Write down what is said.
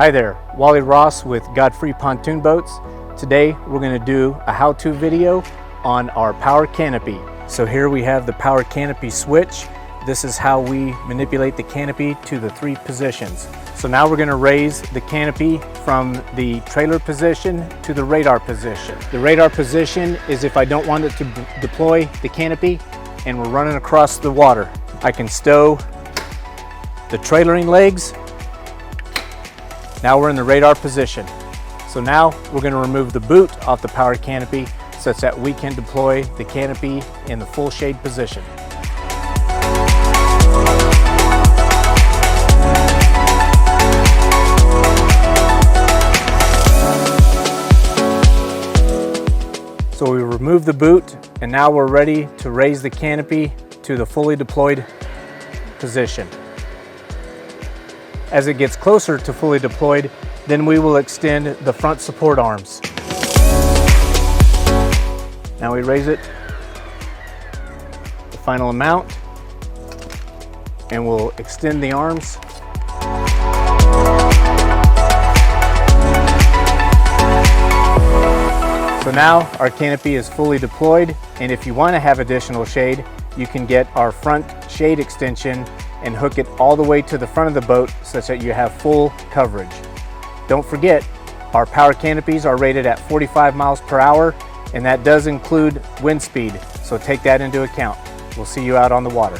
Hi there, Wally Ross with Godfrey Pontoon Boats. Today we're going to do a how-to video on our Power Canopy. So here we have the Power Canopy switch. This is how we manipulate the canopy to the 3 positions. So now we're going to raise the canopy from the trailer position to the radar position. The radar position is if I don't want it to deploy the canopy and we're running across the water. I can stow the trailering legs. Now we're in the radar position. So now we're going to remove the boot off the Power Canopy such that we can deploy the canopy in the full shade position. So we remove the boot and now we're ready to raise the canopy to the fully deployed position. As it gets closer to fully deployed, then we will extend the front support arms. Now we raise it the final amount and we'll extend the arms. So now our canopy is fully deployed, and if you want to have additional shade, you can get our front shade extension and hook it all the way to the front of the boat such that you have full coverage. Don't forget, our Power Canopies are rated at 45 miles per hour, and that does include wind speed, so take that into account. We'll see you out on the water.